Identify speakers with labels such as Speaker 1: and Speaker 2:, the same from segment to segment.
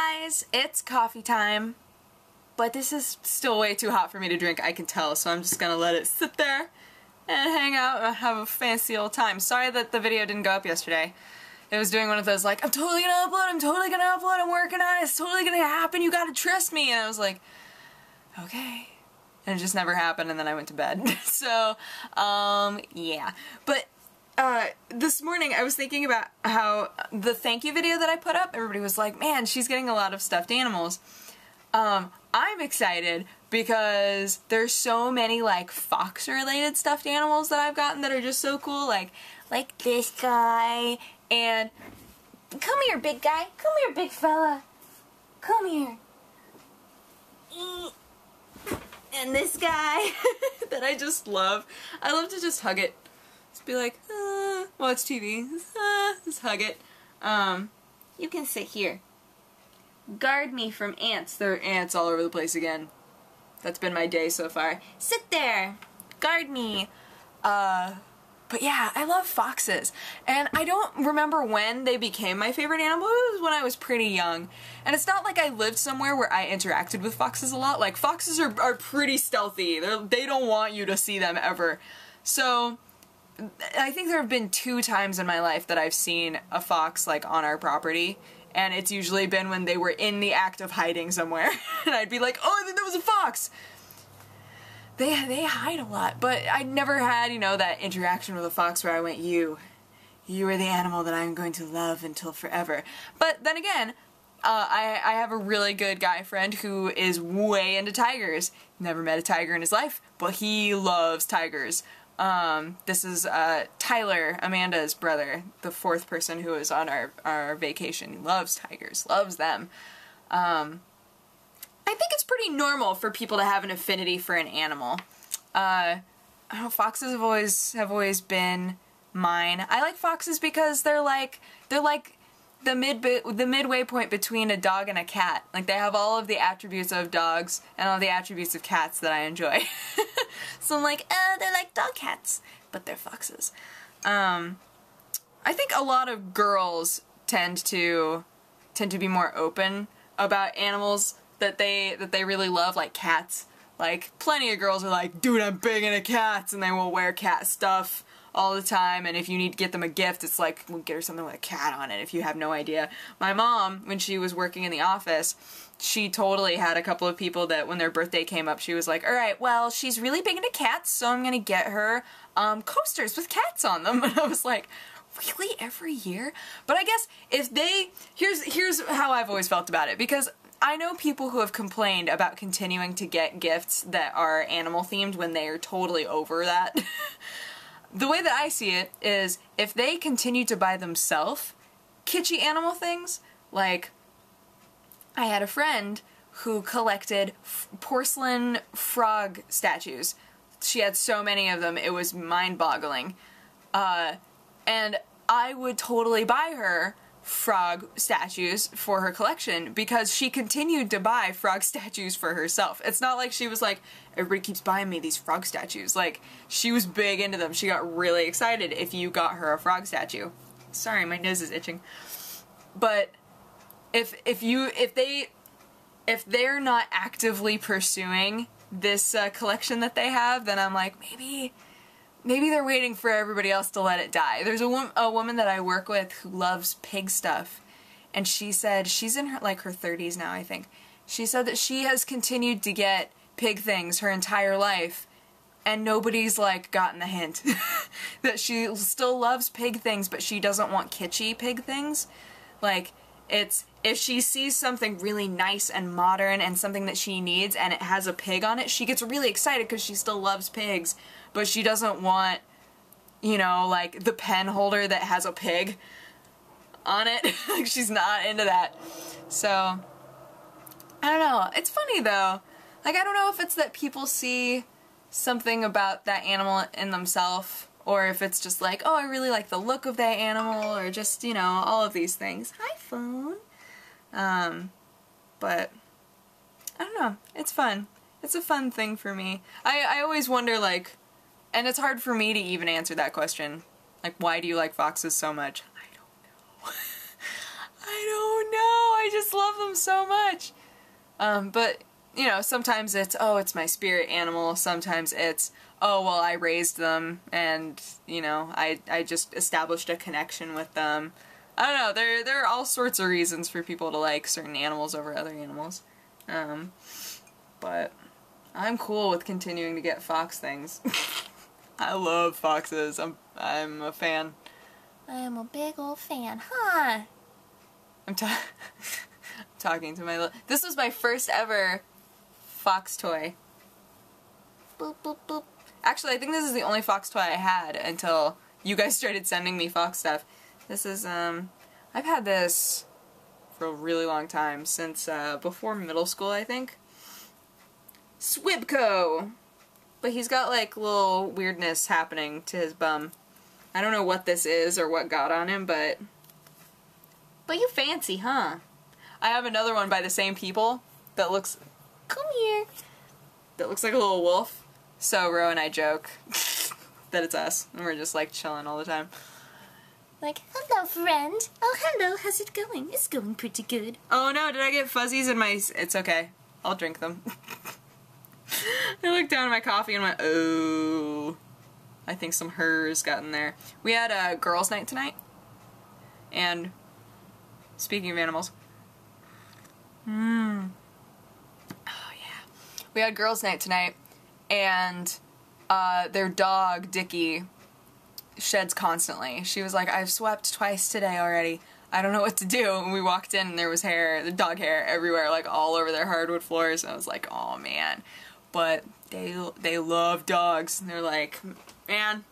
Speaker 1: guys, it's coffee time, but this is still way too hot for me to drink, I can tell, so I'm just gonna let it sit there and hang out and have a fancy old time. Sorry that the video didn't go up yesterday. It was doing one of those like, I'm totally gonna upload, I'm working on it, it's totally gonna happen, you gotta trust me, and I was like, okay. And it just never happened, and then I went to bed. So, yeah. But, this morning I was thinking about how the thank you video that I put up, everybody was like, man, she's getting a lot of stuffed animals. I'm excited because there's so many, like, fox-related stuffed animals that I've gotten that are just so cool, like this guy, and come here, big guy, come here, big fella, come here. And this guy that I just love. I love to just hug it. Just be like, watch TV. Just hug it. You can sit here. Guard me from ants. There are ants all over the place again. That's been my day so far. Sit there. Guard me. But yeah, I love foxes. And I don't remember when they became my favorite animal. It was when I was pretty young. And it's not like I lived somewhere where I interacted with foxes a lot. Like, foxes are pretty stealthy. They don't want you to see them ever. So, I think there have been 2 times in my life that I've seen a fox, like, on our property. And it's usually been when they were in the act of hiding somewhere. And I'd be like, oh, I think there was a fox! They hide a lot, but I never had, you know, that interaction with a fox where I went, you are the animal that I'm going to love until forever. But then again, I have a really good guy friend who is way into tigers. Never met a tiger in his life, but he loves tigers. This is Tyler, Amanda's brother, the 4th person who was on our vacation. He loves tigers, loves them. I think it's pretty normal for people to have an affinity for an animal. I don't know, foxes have always been mine. I like foxes because they're like the midway point between a dog and a cat. Like, they have all of the attributes of dogs and all the attributes of cats that I enjoy. So I'm like, they're like dog cats, but they're foxes. I think a lot of girls tend to be more open about animals that they really love, like cats. Like, plenty of girls are like, dude, I'm big into cats, and they will wear cat stuff all the time, and if you need to get them a gift, it's like, we'll get her something with a cat on it, if you have no idea. My mom, when she was working in the office, she totally had a couple of people that when their birthday came up, she was like, alright, well, she's really big into cats, so I'm gonna get her, coasters with cats on them. And I was like, really, every year? But I guess if they, here's how I've always felt about it, because I know people who have complained about continuing to get gifts that are animal themed when they are totally over that. The way that I see it is, if they continue to buy themselves kitschy animal things, like, I had a friend who collected porcelain frog statues. She had so many of them, it was mind-boggling. And I would totally buy her frog statues for her collection because she continued to buy frog statues for herself. It's not like she was like, everybody keeps buying me these frog statues. Like, she was big into them. She got really excited if you got her a frog statue. Sorry, my nose is itching. But if they're not actively pursuing this collection that they have, then I'm like, maybe they're waiting for everybody else to let it die. There's a woman that I work with who loves pig stuff, and she said, she's in her 30s now, I think. She said that she has continued to get pig things her entire life, and nobody's, like, gotten the hint. That she still loves pig things, but she doesn't want kitschy pig things. Like, it's, if she sees something really nice and modern and something that she needs and it has a pig on it, she gets really excited because she still loves pigs, but she doesn't want, you know, like, the pen holder that has a pig on it. Like, she's not into that. So, I don't know. It's funny, though. Like, I don't know if it's that people see something about that animal in themselves, or if it's just like, oh, I really like the look of that animal, or just, you know, all of these things. Hi, phone. But, I don't know. It's fun. It's a fun thing for me. I always wonder, like, and it's hard for me to even answer that question. Like, why do you like foxes so much? I don't know. I don't know. I just love them so much. But, you know, sometimes it's, oh, it's my spirit animal. Sometimes it's, oh, well, I raised them and, you know, I just established a connection with them. I don't know, there are all sorts of reasons for people to like certain animals over other animals. But I'm cool with continuing to get fox things. I love foxes. I'm a fan.
Speaker 2: I am a big old fan, huh?
Speaker 1: I'm talking to my this was my first ever fox toy.
Speaker 2: Boop, boop, boop.
Speaker 1: Actually, I think this is the only fox toy I had until you guys started sending me fox stuff. This is, I've had this for a really long time, since, before middle school, I think. Swibco! But he's got, like, little weirdness happening to his bum. I don't know what this is or what got on him, but you fancy, huh? I have another one by the same people that looks, come here, that looks like a little wolf. So Ro and I joke that it's us, and we're just, like, chilling all the time.
Speaker 2: Like, hello, friend. Oh, hello, how's it going? It's going pretty good.
Speaker 1: Oh no, did I get fuzzies in my... It's okay. I'll drink them. I looked down at my coffee and went, oh. I think some hers got in there. We had a girls' night tonight. And, speaking of animals. Oh yeah. We had girls' night tonight. And, their dog, Dickie, sheds constantly. She was like, I've swept twice today already. I don't know what to do. And we walked in and there was hair, the dog hair everywhere, like all over their hardwood floors. And I was like, oh man. But they love dogs. And they're like, man,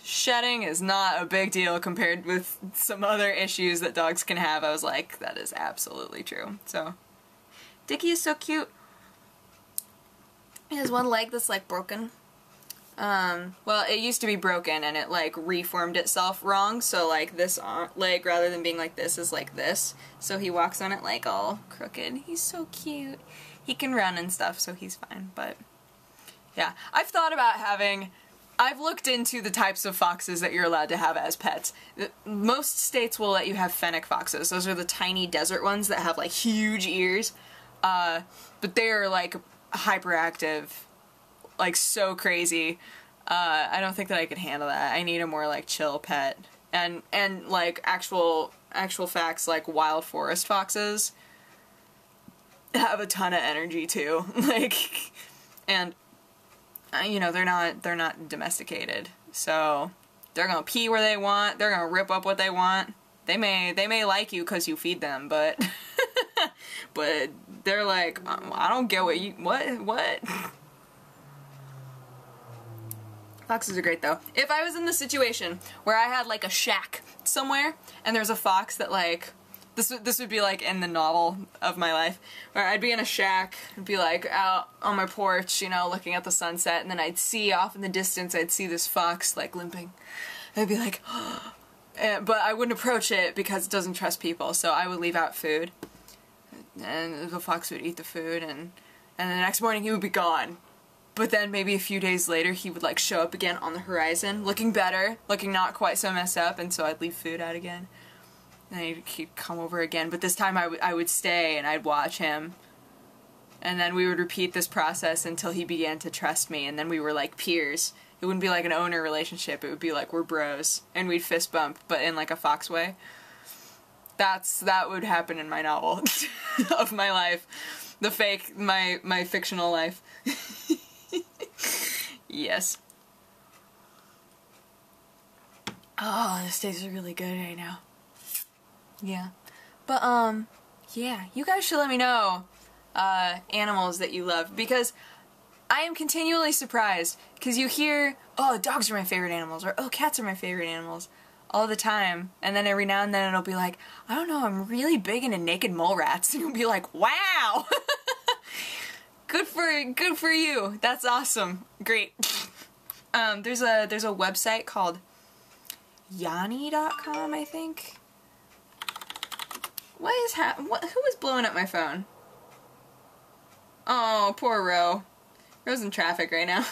Speaker 1: shedding is not a big deal compared with some other issues that dogs can have. I was like, that is absolutely true. So, Dickie is so cute. He has one leg that's like broken. Well, it used to be broken and it like reformed itself wrong, so like this leg, rather than being like this, is like this. So he walks on it like all crooked. He's so cute. He can run and stuff, so he's fine, but yeah. I've thought about I've looked into the types of foxes that you're allowed to have as pets. Most states will let you have fennec foxes. Those are the tiny desert ones that have like huge ears, but they're like hyperactive. Like, so crazy. I don't think that I could handle that. I need a more, like, chill pet. And like, actual facts, like, wild forest foxes have a ton of energy, too. Like, and, you know, they're not domesticated. So, they're gonna pee where they want, they're gonna rip up what they want. They may like you because you feed them, but, but they're like, I don't get what? Foxes are great, though. If I was in the situation where I had, like, a shack somewhere, and there's a fox that, like, this would be, like, in the novel of my life, where I'd be in a shack, I'd be, like, out on my porch, you know, looking at the sunset, and then I'd see off in the distance, I'd see this fox, like, limping. I'd be like, but I wouldn't approach it because it doesn't trust people, so I would leave out food. And the fox would eat the food, and the next morning he would be gone. But then maybe a few days later he would like show up again on the horizon, looking better, looking not quite so messed up, and so I'd leave food out again. And then he'd come over again, but this time I would stay and I'd watch him. And then we would repeat this process until he began to trust me, and then we were like peers. It wouldn't be like an owner relationship, it would be like we're bros, and we'd fist bump, but in like a fox way. That would happen in my novel of my life. The fake, my fictional life. Yes. Oh, this tastes really good right now. Yeah. But, yeah, you guys should let me know, animals that you love, because I am continually surprised, because you hear, oh, dogs are my favorite animals, or oh, cats are my favorite animals, all the time, and then every now and then it'll be like, I don't know, I'm really big into naked mole rats, and you'll be like, wow! Good for you. That's awesome. Great. There's a website called yanni.com, I think. Who is blowing up my phone? Oh, poor Ro. Ro's in traffic right now.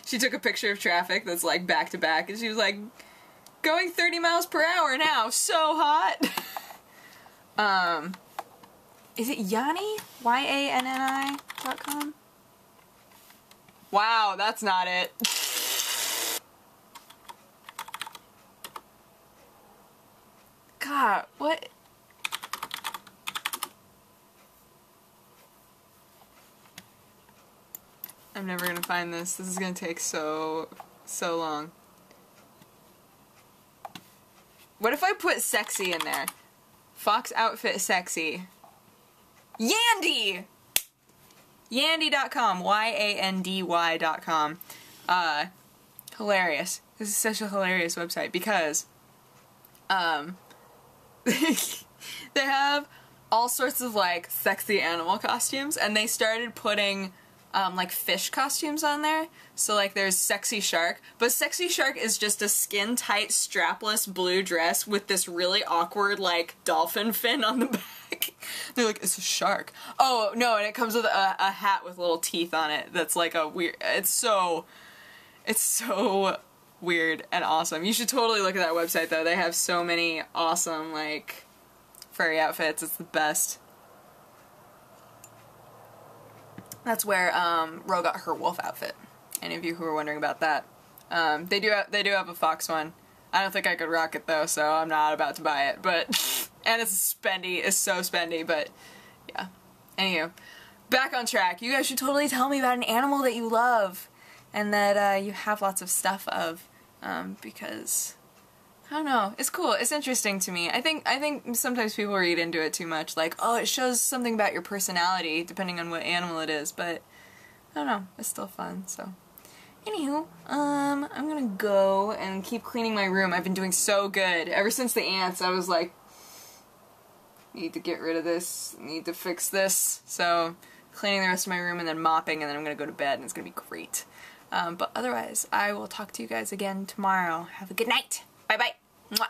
Speaker 1: She took a picture of traffic that's like back to back, and she was like, going 30 miles per hour now. So hot. Is it Yanni? YANNI.com? Wow, that's not it. God, what? I'm never gonna find this. This is gonna take so long. What if I put sexy in there? Fox outfit sexy. Yandy! Yandy.com. YANDY.com. Hilarious. This is such a hilarious website because, they have all sorts of, like, sexy animal costumes, and they started putting, like, fish costumes on there. So, like, there's Sexy Shark, but Sexy Shark is just a skin-tight, strapless blue dress with this really awkward, like, dolphin fin on the back. They're like, it's a shark. Oh, no, and it comes with a hat with little teeth on it that's, like, a weird... It's so weird and awesome. You should totally look at that website, though. They have so many awesome, like, furry outfits. It's the best. That's where Ro got her wolf outfit. Any of you who are wondering about that. They do have a fox one. I don't think I could rock it though, so I'm not about to buy it. But and it's spendy. It's so spendy. But yeah. Anywho, back on track. You guys should totally tell me about an animal that you love and that you have lots of stuff of, because I don't know. It's cool. It's interesting to me. I think sometimes people read into it too much. Like, oh, it shows something about your personality, depending on what animal it is. But I don't know. It's still fun. So, anywho, I'm gonna go and keep cleaning my room. I've been doing so good ever since the ants. I was like, need to get rid of this. Need to fix this. So, cleaning the rest of my room and then mopping, and then I'm gonna go to bed, and it's gonna be great. But otherwise, I will talk to you guys again tomorrow. Have a good night. Bye-bye. Mwah.